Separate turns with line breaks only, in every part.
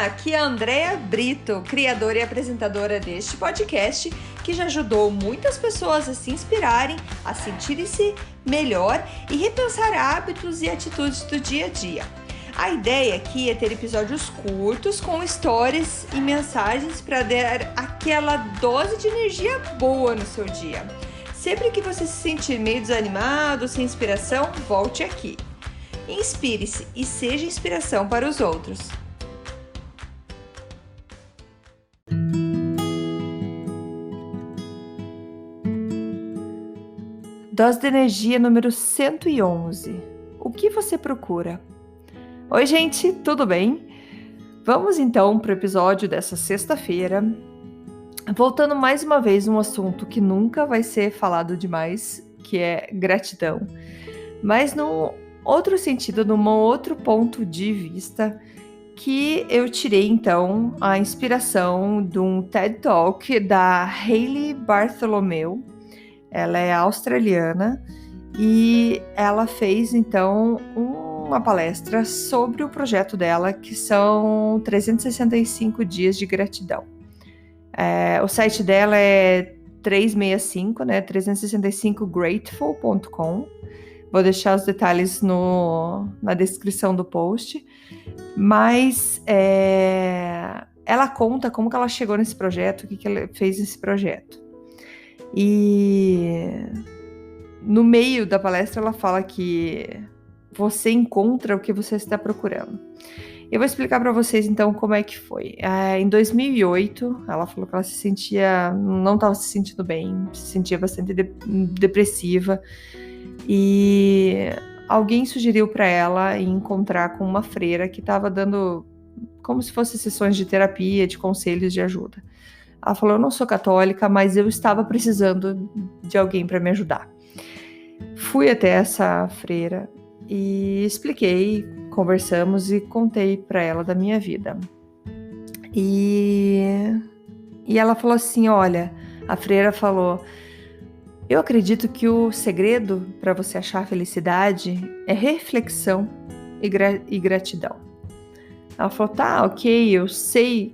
Olá, aqui é a Andrea Brito, criadora e apresentadora deste podcast, que já ajudou muitas pessoas a se inspirarem, a sentirem-se melhor e repensar hábitos e atitudes do dia a dia. A ideia aqui é ter episódios curtos com histórias e mensagens para dar aquela dose de energia boa no seu dia. Sempre que você se sentir meio desanimado, sem inspiração, volte aqui. Inspire-se e seja inspiração para os outros. Dose de energia número 111. O que você procura? Oi, gente, tudo bem? Vamos então para o episódio dessa sexta-feira. Voltando mais uma vez um assunto que nunca vai ser falado demais, que é gratidão. Mas num outro sentido, num outro ponto de vista, que eu tirei então a inspiração de um TED Talk da Hailey Bartholomew. Ela é australiana e ela fez então uma palestra sobre o projeto dela, que são 365 dias de gratidão. O site dela é 365, né? 365grateful.com. Vou deixar os detalhes na descrição do post. Mas ela conta como que ela chegou nesse projeto, o que ela fez nesse projeto. E no meio da palestra ela fala que você encontra o que você está procurando. Eu vou explicar para vocês então como é que foi. Em 2008, ela falou que ela não estava se sentindo bem, se sentia bastante depressiva, e alguém sugeriu para ela encontrar com uma freira que estava dando como se fossem sessões de terapia, de conselhos, de ajuda. Ela falou: eu não sou católica, mas eu estava precisando de alguém para me ajudar. Fui até essa freira e expliquei, conversamos e contei para ela da minha vida. E ela falou assim: olha, a freira falou: eu acredito que o segredo para você achar felicidade é reflexão e gratidão. Ela falou: tá, ok, eu sei.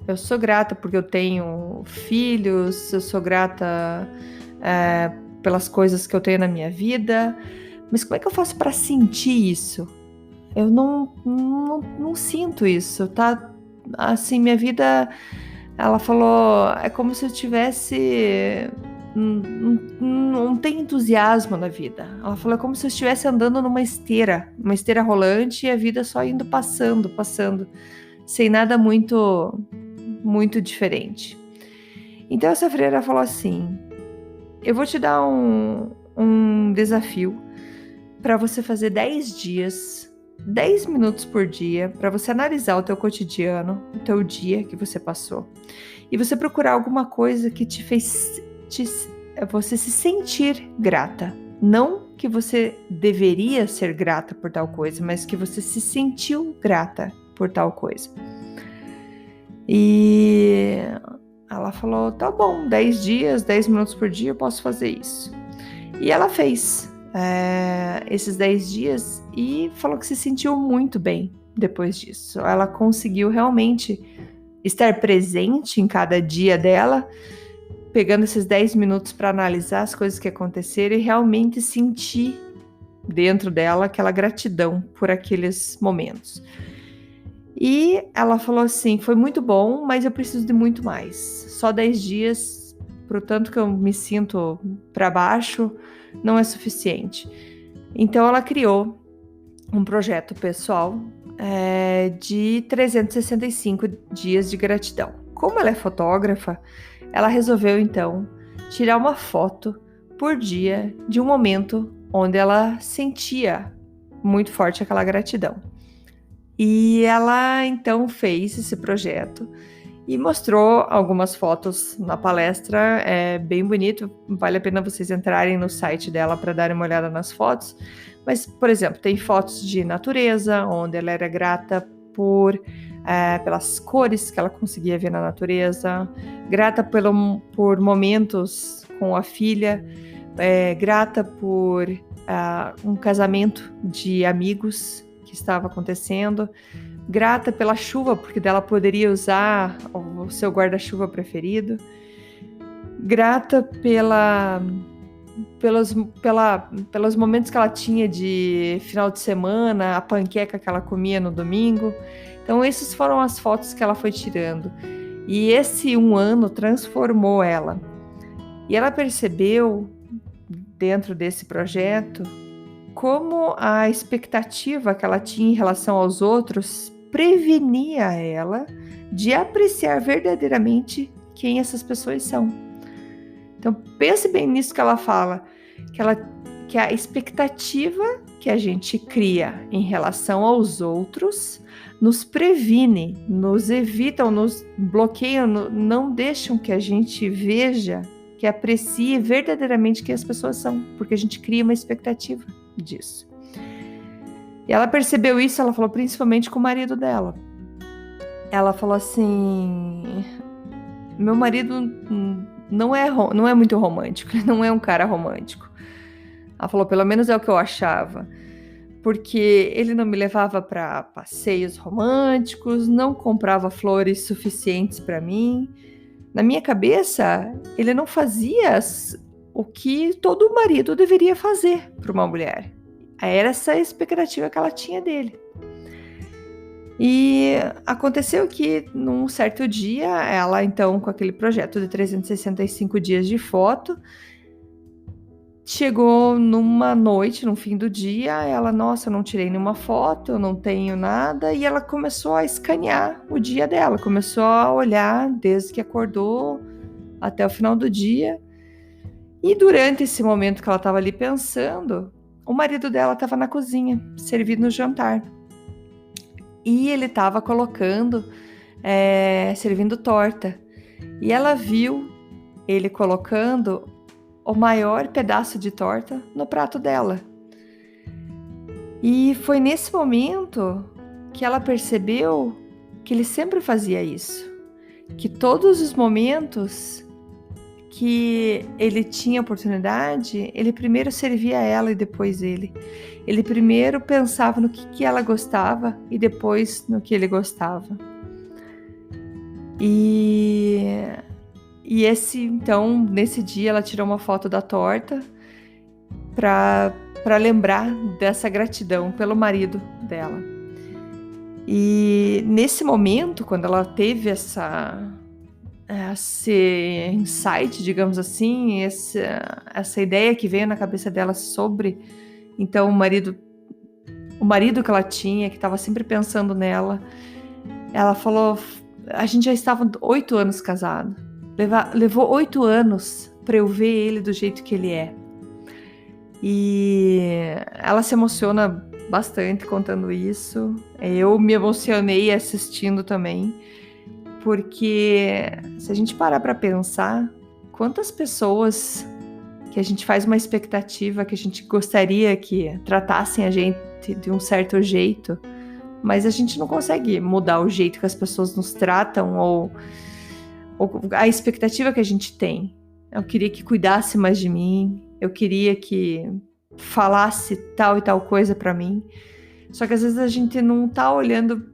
Eu sou grata porque eu tenho filhos, eu sou grata pelas coisas que eu tenho na minha vida, mas como é que eu faço para sentir isso? Eu não sinto isso, tá? Assim, minha vida, ela falou, é como se eu tivesse... Não tem entusiasmo na vida. Ela falou, é como se eu estivesse andando numa esteira rolante e a vida só indo passando, sem nada muito diferente. Então essa freira falou assim: eu vou te dar um desafio para você fazer 10 dias, 10 minutos por dia, para você analisar o teu cotidiano, o teu dia que você passou, e você procurar alguma coisa que te fez você se sentir grata. Não que você deveria ser grata por tal coisa, mas que você se sentiu grata por tal coisa. E ela falou, tá bom, 10 dias, 10 minutos por dia eu posso fazer isso. E ela fez esses 10 dias e falou que se sentiu muito bem depois disso. Ela conseguiu realmente estar presente em cada dia dela, pegando esses 10 minutos para analisar as coisas que aconteceram e realmente sentir dentro dela aquela gratidão por aqueles momentos. E ela falou assim, foi muito bom, mas eu preciso de muito mais. Só 10 dias, pro tanto que eu me sinto para baixo, não é suficiente. Então ela criou um projeto pessoal de 365 dias de gratidão. Como ela é fotógrafa, ela resolveu então tirar uma foto por dia de um momento onde ela sentia muito forte aquela gratidão. E ela então fez esse projeto e mostrou algumas fotos na palestra, é bem bonito, vale a pena vocês entrarem no site dela para darem uma olhada nas fotos. Mas, por exemplo, tem fotos de natureza, onde ela era grata pelas cores que ela conseguia ver na natureza, grata por momentos com a filha, grata por um casamento de amigos que estava acontecendo, grata pela chuva, porque dela poderia usar o seu guarda-chuva preferido, grata pelos momentos que ela tinha de final de semana, a panqueca que ela comia no domingo. Então, essas foram as fotos que ela foi tirando. E esse 1 ano transformou ela. E ela percebeu, dentro desse projeto, como a expectativa que ela tinha em relação aos outros prevenia ela de apreciar verdadeiramente quem essas pessoas são. Então, pense bem nisso que ela fala, que a expectativa que a gente cria em relação aos outros nos previne, nos evitam, nos bloqueiam, não deixam que a gente veja, que aprecie verdadeiramente quem as pessoas são, porque a gente cria uma expectativa disso. E ela percebeu isso, ela falou principalmente com o marido dela. Ela falou assim: meu marido não é muito romântico, ele não é um cara romântico. Ela falou, pelo menos é o que eu achava, porque ele não me levava para passeios românticos, não comprava flores suficientes para mim. Na minha cabeça, ele não fazia o que todo marido deveria fazer para uma mulher. Era essa a expectativa que ela tinha dele. E aconteceu que, num certo dia, ela, então, com aquele projeto de 365 dias de foto, chegou numa noite, no fim do dia, ela, nossa, eu não tirei nenhuma foto, eu não tenho nada, e ela começou a escanear o dia dela, começou a olhar desde que acordou até o final do dia. E durante esse momento que ela estava ali pensando, o marido dela estava na cozinha, servindo o jantar. E ele estava servindo torta. E ela viu ele colocando o maior pedaço de torta no prato dela. E foi nesse momento que ela percebeu que ele sempre fazia isso. Que todos os momentos que ele tinha oportunidade, ele primeiro servia ela e depois ele. Ele primeiro pensava no que ela gostava e depois no que ele gostava. Então, nesse dia, ela tirou uma foto da torta para lembrar dessa gratidão pelo marido dela. E nesse momento, quando ela teve esse insight, digamos assim, essa ideia que veio na cabeça dela sobre, então, o marido que ela tinha, que estava sempre pensando nela, ela falou, a gente já estava 8 anos casado, levou 8 anos para eu ver ele do jeito que ele é. E ela se emociona bastante contando isso, eu me emocionei assistindo também, porque se a gente parar para pensar, quantas pessoas que a gente faz uma expectativa, que a gente gostaria que tratassem a gente de um certo jeito, mas a gente não consegue mudar o jeito que as pessoas nos tratam ou a expectativa que a gente tem. Eu queria que cuidasse mais de mim, eu queria que falasse tal e tal coisa para mim. Só que às vezes a gente não tá olhando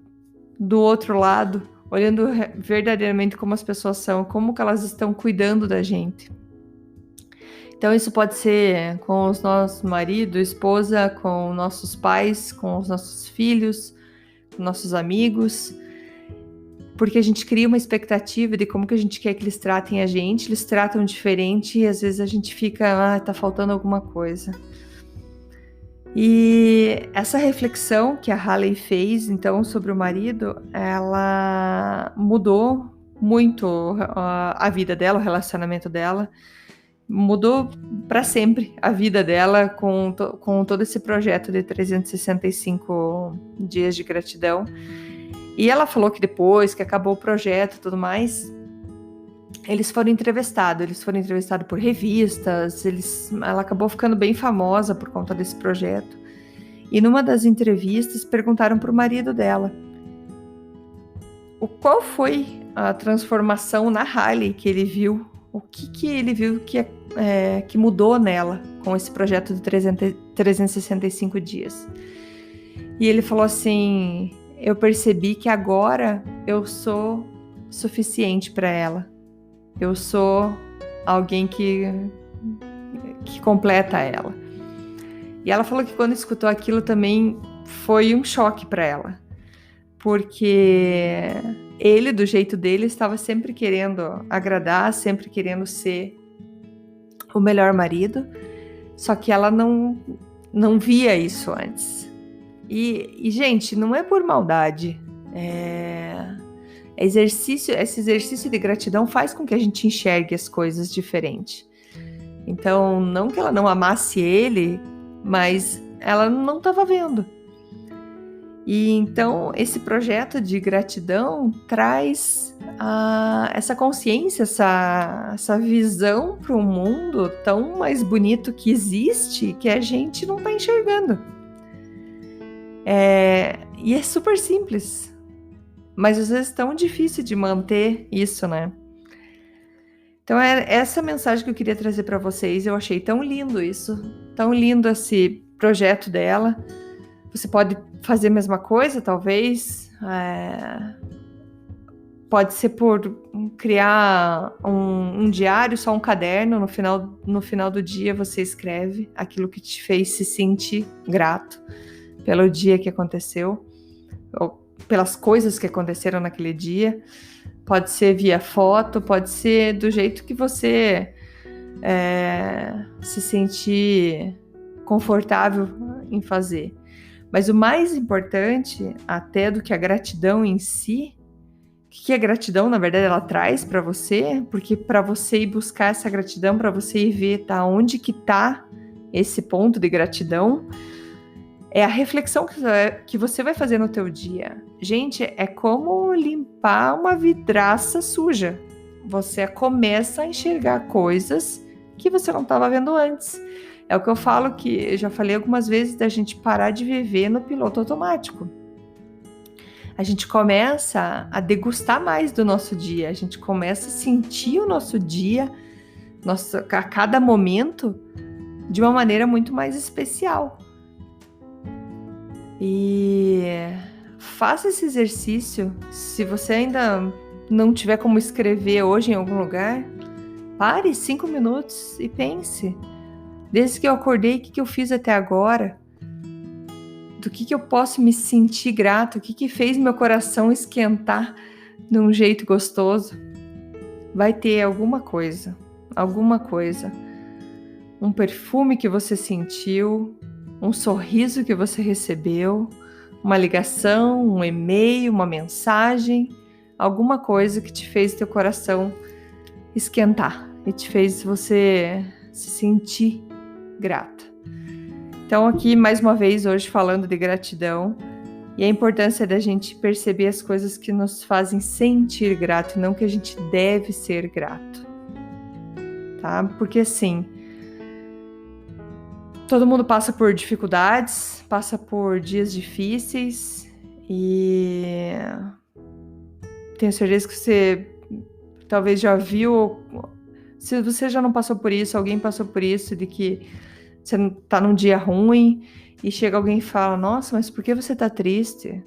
do outro lado, olhando verdadeiramente como as pessoas são, como que elas estão cuidando da gente. Então isso pode ser com os nossos marido, esposa, com nossos pais, com os nossos filhos, com nossos amigos, porque a gente cria uma expectativa de como que a gente quer que eles tratem a gente, eles tratam diferente e às vezes a gente fica, tá faltando alguma coisa. E essa reflexão que a Haley fez, então, sobre o marido, ela mudou muito a vida dela, o relacionamento dela, mudou para sempre a vida dela com todo esse projeto de 365 dias de gratidão. E ela falou que depois que acabou o projeto e tudo mais, eles foram entrevistados por revistas, ela acabou ficando bem famosa por conta desse projeto. E numa das entrevistas perguntaram para o marido dela qual foi a transformação na Haley que ele viu, o que ele viu que mudou nela com esse projeto de 365 dias. E ele falou assim, eu percebi que agora eu sou suficiente para ela. Eu sou alguém que completa ela. E ela falou que quando escutou aquilo também foi um choque para ela, porque ele, do jeito dele, estava sempre querendo agradar, sempre querendo ser o melhor marido, só que ela não via isso antes. E, gente, não é por maldade. Esse exercício de gratidão faz com que a gente enxergue as coisas diferente. Então, não que ela não amasse ele, mas ela não estava vendo. E então, esse projeto de gratidão traz essa consciência, essa visão para um mundo tão mais bonito que existe, que a gente não está enxergando. E é super simples, mas às vezes tão difícil de manter isso, né? Então, é essa mensagem que eu queria trazer para vocês. Eu achei tão lindo isso, tão lindo esse projeto dela. Você pode fazer a mesma coisa, talvez. Pode ser por criar um diário, só um caderno. No final do dia, você escreve aquilo que te fez se sentir grato pelo dia que aconteceu, ou pelas coisas que aconteceram naquele dia. Pode ser via foto, pode ser do jeito que você se sentir confortável em fazer. Mas o mais importante, até do que a gratidão em si, o que a gratidão, na verdade, ela traz para você, porque para você ir buscar essa gratidão, para você ir ver onde que está esse ponto de gratidão, é a reflexão que você vai fazer no teu dia. Gente, é como limpar uma vidraça suja. Você começa a enxergar coisas que você não estava vendo antes. É o que eu falo, que eu já falei algumas vezes, da gente parar de viver no piloto automático. A gente começa a degustar mais do nosso dia, a gente começa a sentir o nosso dia, a cada momento, de uma maneira muito mais especial. E faça esse exercício. Se você ainda não tiver como escrever hoje em algum lugar, pare 5 minutos e pense. Desde que eu acordei, o que eu fiz até agora? Do que eu posso me sentir grato? O que fez meu coração esquentar de um jeito gostoso? Vai ter alguma coisa. Um perfume que você sentiu, um sorriso que você recebeu, uma ligação, um e-mail, uma mensagem, alguma coisa que te fez teu coração esquentar e te fez você se sentir grata. Então, aqui mais uma vez hoje falando de gratidão e a importância da gente perceber as coisas que nos fazem sentir grato e não que a gente deve ser grato, tá? Porque assim, todo mundo passa por dificuldades, passa por dias difíceis e tenho certeza que você talvez já viu, se você já não passou por isso, alguém passou por isso, de que você tá num dia ruim e chega alguém e fala: nossa, mas por que você tá triste?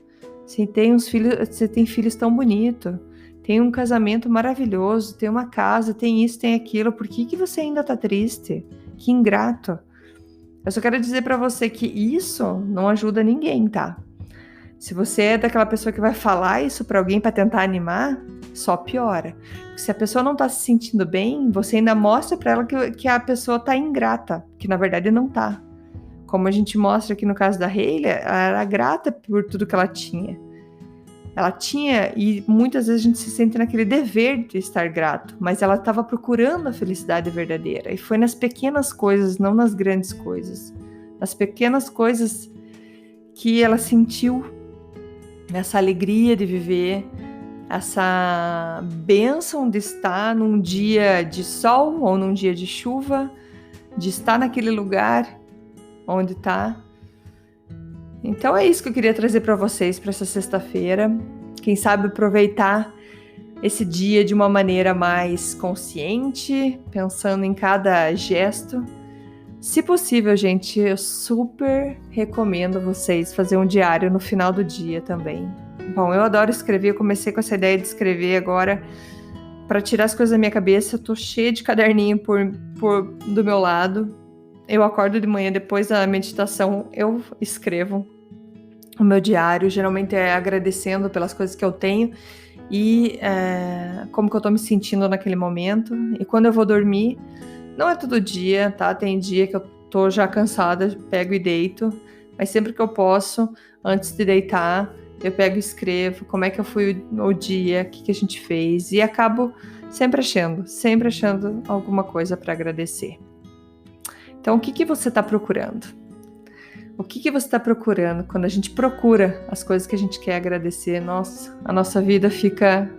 Você tem filhos tão bonitos, tem um casamento maravilhoso, tem uma casa, tem isso, tem aquilo, por que você ainda tá triste? Que ingrato. Eu só quero dizer pra você que isso não ajuda ninguém, tá? Se você é daquela pessoa que vai falar isso pra alguém pra tentar animar, só piora. Porque se a pessoa não tá se sentindo bem, você ainda mostra pra ela que a pessoa tá ingrata, que na verdade não tá. Como a gente mostra aqui no caso da Hailey, ela era grata por tudo que ela tinha. Ela tinha, e muitas vezes a gente se sente naquele dever de estar grato, mas ela estava procurando a felicidade verdadeira. E foi nas pequenas coisas, não nas grandes coisas. Nas pequenas coisas que ela sentiu essa alegria de viver, essa bênção de estar num dia de sol ou num dia de chuva, de estar naquele lugar onde está. Então é isso que eu queria trazer para vocês para essa sexta-feira. Quem sabe aproveitar esse dia de uma maneira mais consciente, pensando em cada gesto. Se possível, gente, eu super recomendo vocês fazer um diário no final do dia também. Bom, eu adoro escrever, eu comecei com essa ideia de escrever agora para tirar as coisas da minha cabeça. Eu tô cheia de caderninho do meu lado. Eu acordo de manhã, depois da meditação, eu escrevo o meu diário, geralmente é agradecendo pelas coisas que eu tenho e como que eu tô me sentindo naquele momento. E quando eu vou dormir, não é todo dia, tá? Tem dia que eu tô já cansada, pego e deito, mas sempre que eu posso, antes de deitar, eu pego e escrevo como é que eu fui o dia, o que a gente fez, e acabo sempre achando alguma coisa para agradecer. Então, o que você está procurando? O que você está procurando? Quando a gente procura as coisas que a gente quer agradecer, nossa, a nossa vida fica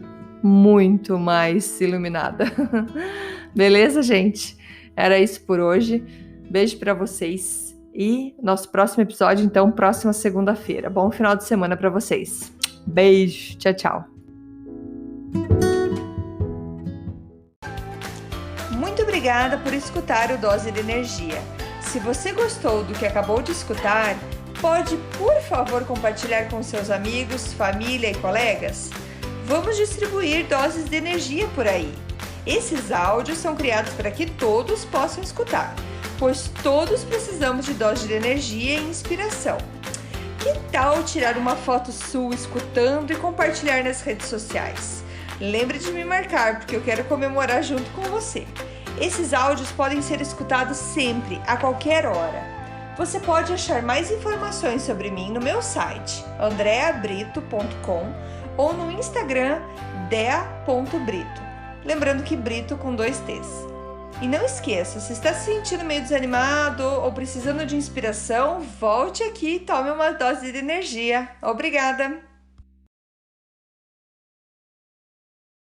muito mais iluminada. Beleza, gente? Era isso por hoje. Beijo para vocês e nosso próximo episódio, então, próxima segunda-feira. Bom final de semana para vocês. Beijo, tchau, tchau. Muito obrigada por escutar o Dose de Energia. Se você gostou do que acabou de escutar, pode, por favor, compartilhar com seus amigos, família e colegas? Vamos distribuir doses de energia por aí. Esses áudios são criados para que todos possam escutar, pois todos precisamos de doses de energia e inspiração. Que tal tirar uma foto sua escutando e compartilhar nas redes sociais? Lembre de me marcar, porque eu quero comemorar junto com você. Esses áudios podem ser escutados sempre, a qualquer hora. Você pode achar mais informações sobre mim no meu site, andreabrito.com, ou no Instagram, dea.brito. Lembrando que Brito com 2 T's. E não esqueça, se está se sentindo meio desanimado ou precisando de inspiração, volte aqui e tome uma dose de energia. Obrigada!